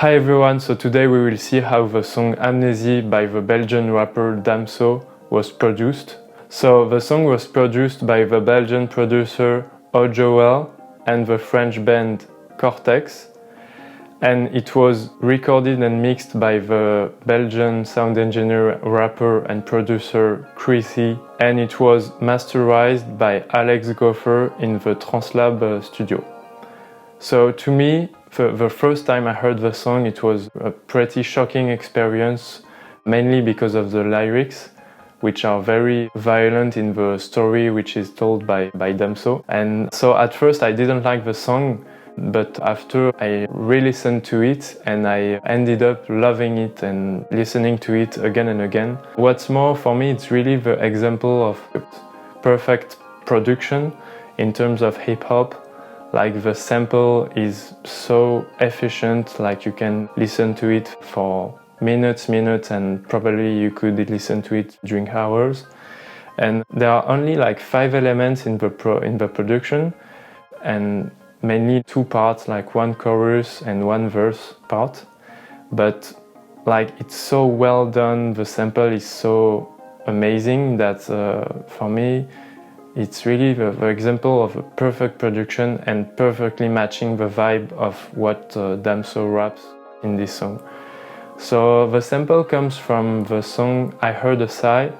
Hi everyone, so today we will see how the song Amnésie by the Belgian rapper Damso was produced. So the song was produced by the Belgian producer Jowell and the French band Cortex, and it was recorded and mixed by the Belgian sound engineer, rapper and producer Krisy, and it was masterized by Gopher in the Translab studio. So to me, the first time I heard the song, it was a pretty shocking experience, mainly because of the lyrics, which are very violent in the story which is told by Damso. And so at first I didn't like the song, but after I re-listened to it and I ended up loving it and listening to it again and again. What's more, for me, it's really the example of perfect production in terms of hip-hop. Like the sample is so efficient, like you can listen to it for minutes, and probably you could listen to it during hours. And there are only like 5 elements in the production, and mainly 2 parts, like 1 chorus and 1 verse part. But like it's so well done, the sample is so amazing that for me, it's really the example of a perfect production and perfectly matching the vibe of what Damso raps in this song. So the sample comes from the song I Heard a Sigh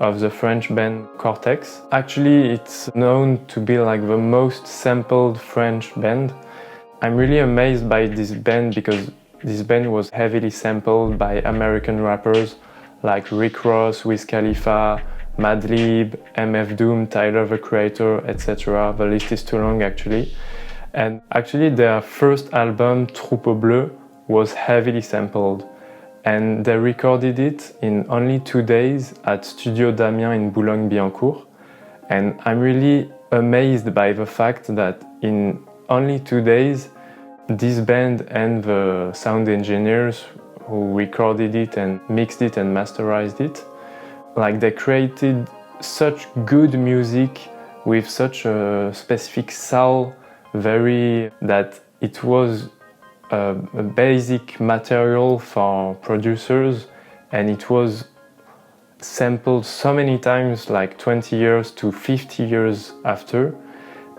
of the French band Cortex. Actually, it's known to be like the most sampled French band. I'm really amazed by this band because this band was heavily sampled by American rappers like Rick Ross, Wiz Khalifa, Madlib, MF Doom, Tyler the Creator, etc. The list is too long actually. And actually their first album, Troupeau Bleu, was heavily sampled. And they recorded it in only 2 days at Studio Damien in Boulogne-Billancourt. And I'm really amazed by the fact that in only 2 days, this band and the sound engineers who recorded it and mixed it and masterized it, like they created such good music with such a specific soul, that it was a basic material for producers, and it was sampled so many times, like 20 years to 50 years after.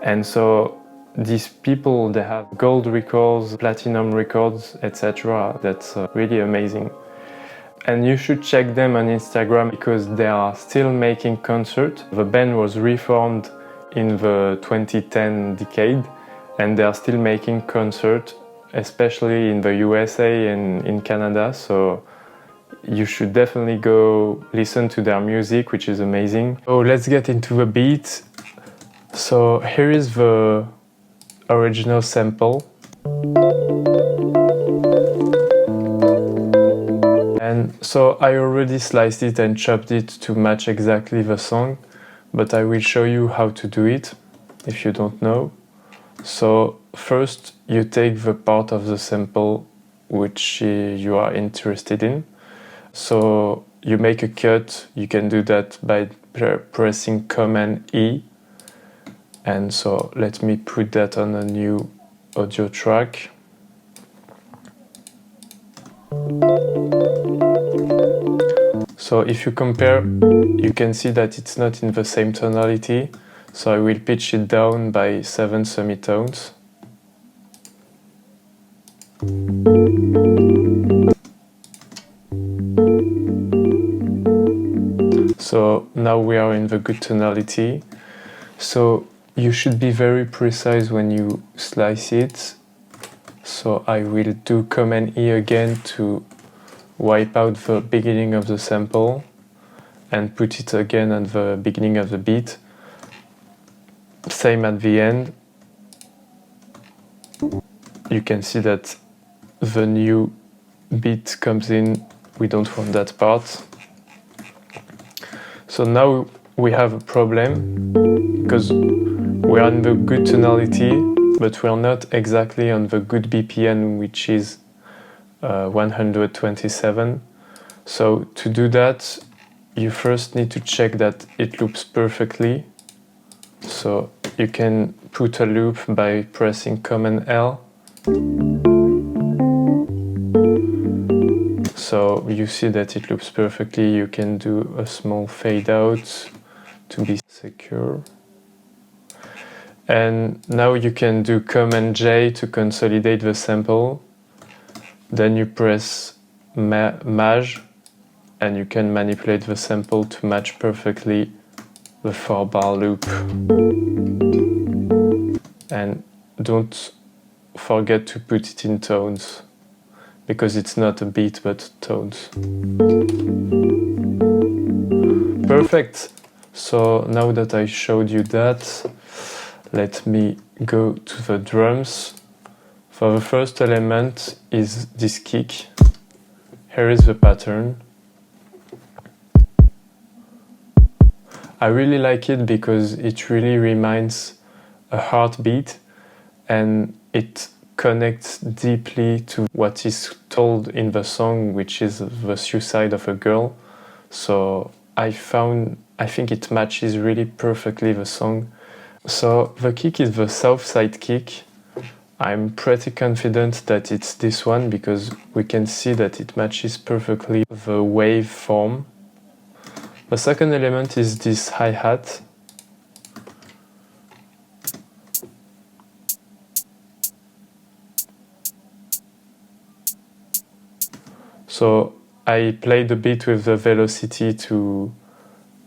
And so these people, they have gold records, platinum records, etc. That's really amazing. And you should check them on Instagram because they are still making concerts. The band was reformed in the 2010 decade and they are still making concerts, especially in the USA and in Canada. So you should definitely go listen to their music, which is amazing. So let's get into the beat. So here is the original sample. And so I already sliced it and chopped it to match exactly the song, but I will show you how to do it if you don't know. So first you take the part of the sample which you are interested in. So you make a cut. You can do that by pressing Command E. And so let me put that on a new audio track. So if you compare, you can see that it's not in the same tonality. So I will pitch it down by 7 semitones. So now we are in the good tonality. So you should be very precise when you slice it. So I will do Command E again to wipe out the beginning of the sample and put it again at the beginning of the beat. Same at the end. You can see that the new beat comes in. We don't want that part. So now we have a problem because we are in the good tonality, but we are not exactly on the good BPM, which is 127. So to do that, you first need to check that it loops perfectly. So you can put a loop by pressing Command L. So you see that it loops perfectly. You can do a small fade out to be secure. And now you can do Command J to consolidate the sample. Then you press Maj, and you can manipulate the sample to match perfectly the 4-bar loop. And don't forget to put it in tones, because it's not a beat but tones. Perfect! So now that I showed you that, let me go to the drums. For the first element is this kick. Here is the pattern. I really like it because it really reminds a heartbeat, and it connects deeply to what is told in the song, which is the suicide of a girl. So I think it matches really perfectly the song. So the kick is the south side kick. I'm pretty confident that it's this one because we can see that it matches perfectly the wave form. The second element is this hi-hat. So I played a bit with the velocity to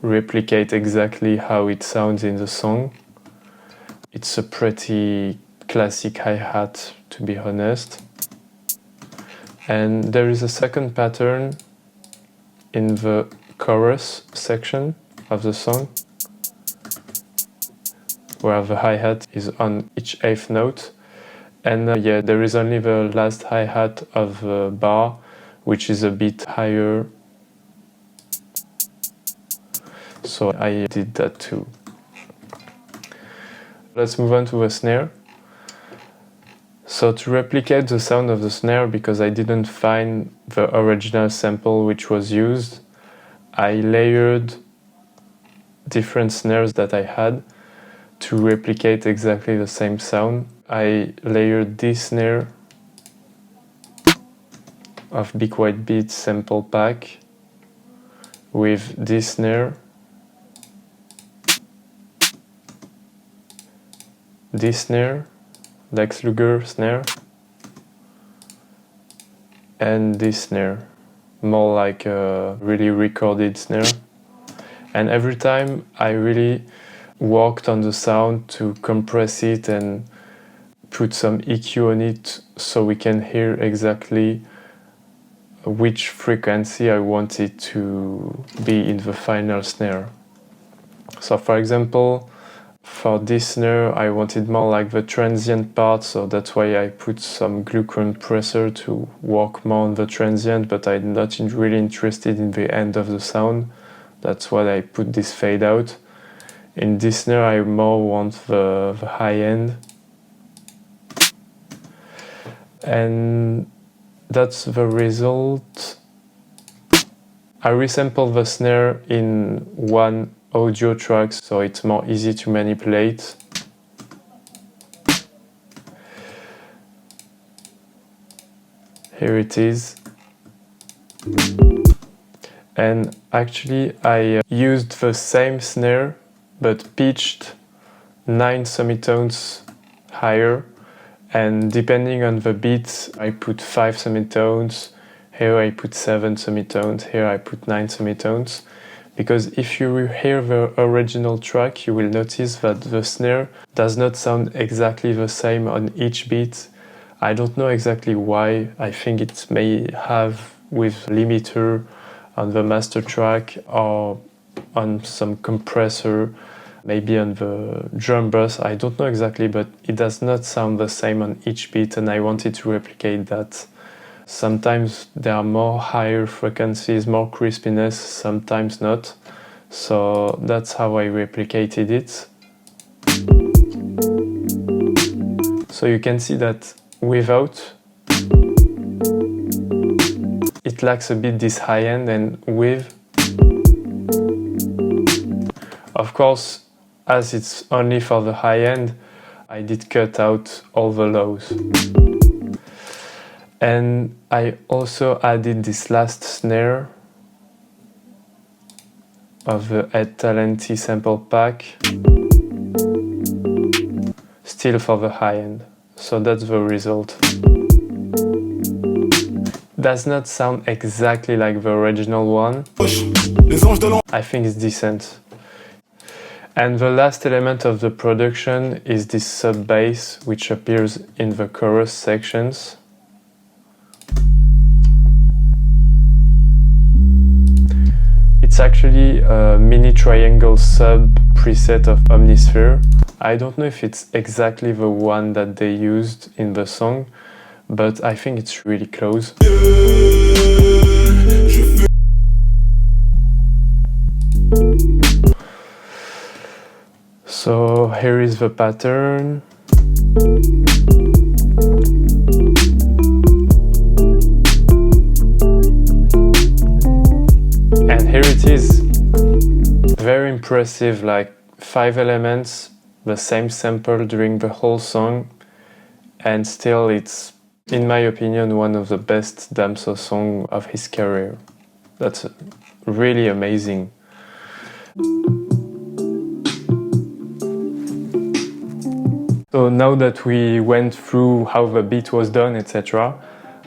replicate exactly how it sounds in the song. It's a pretty classic hi-hat, to be honest. And there is a second pattern in the chorus section of the song, where the hi-hat is on each eighth note. And yeah, there is only the last hi-hat of the bar, which is a bit higher. So I did that too. Let's move on to the snare. So to replicate the sound of the snare, because I didn't find the original sample which was used, I layered different snares that I had to replicate exactly the same sound. I layered this snare of Big White Beat sample pack with this snare, this snare, Lex Luger snare, and this snare, more like a really recorded snare. And every time I really worked on the sound to compress it and put some EQ on it so we can hear exactly which frequency I want it to be in the final snare. So for example, for this snare I wanted more like the transient part, so that's why I put some glue compressor to work more on the transient, but I'm not really interested in the end of the sound. That's why I put this fade out. In this snare I more want the high end. And that's the result. I resampled the snare in one audio track, so it's more easy to manipulate. Here it is. And actually I used the same snare but pitched 9 semitones higher, and depending on the beat I put 5 semitones, here I put 7 semitones, here I put 9 semitones, because if you hear the original track you will notice that the snare does not sound exactly the same on each beat. I don't know exactly why. I think it may have with limiter on the master track or on some compressor, maybe on the drum bus, I don't know exactly, but it does not sound the same on each beat, and I wanted to replicate that. Sometimes there are more higher frequencies, more crispiness, sometimes not. So that's how I replicated it. So you can see that without, it lacks a bit this high end, and with, of course, as it's only for the high end, I did cut out all the lows. And I also added this last snare of the Ed Talenti sample pack, still for the high end. So that's the result. Does not sound exactly like the original one. I think it's decent. And the last element of the production is this sub bass, which appears in the chorus sections. It's actually a mini triangle sub preset of Omnisphere. I don't know if it's exactly the one that they used in the song, but I think it's really close. So here is the pattern. And here it is. Very impressive, like 5 elements, the same sample during the whole song, and still it's, in my opinion, one of the best Damso songs of his career. That's really amazing. So now that we went through how the beat was done, etc.,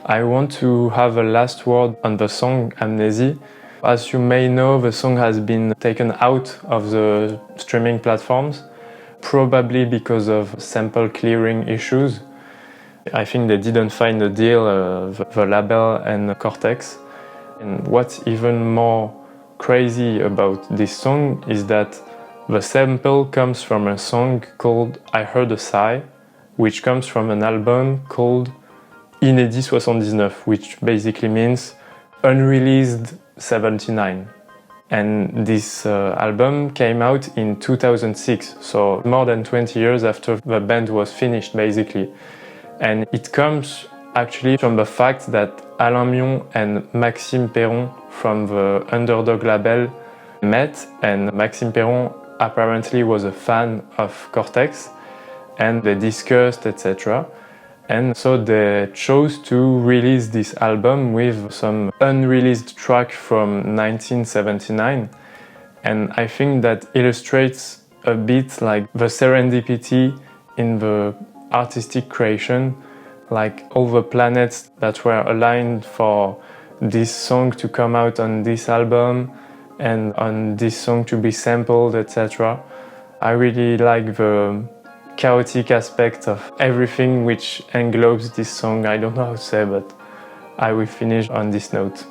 I want to have a last word on the song Amnésie. As you may know, the song has been taken out of the streaming platforms, probably because of sample clearing issues. I think they didn't find a deal, the label and Cortex. And what's even more crazy about this song is that the sample comes from a song called I Heard a Sigh, which comes from an album called Inédit 79, which basically means unreleased 79. And this album came out in 2006, so more than 20 years after the band was finished, basically. And it comes actually from the fact that Alain Mion and Maxime Perron from the Underdog label met, and Maxime Perron apparently was a fan of Cortex, and they discussed, etc. And so they chose to release this album with some unreleased track from 1979. And I think that illustrates a bit like the serendipity in the artistic creation, like all the planets that were aligned for this song to come out on this album and on this song to be sampled, etc. I really like the chaotic aspect of everything which englobes this song. I don't know how to say, but I will finish on this note.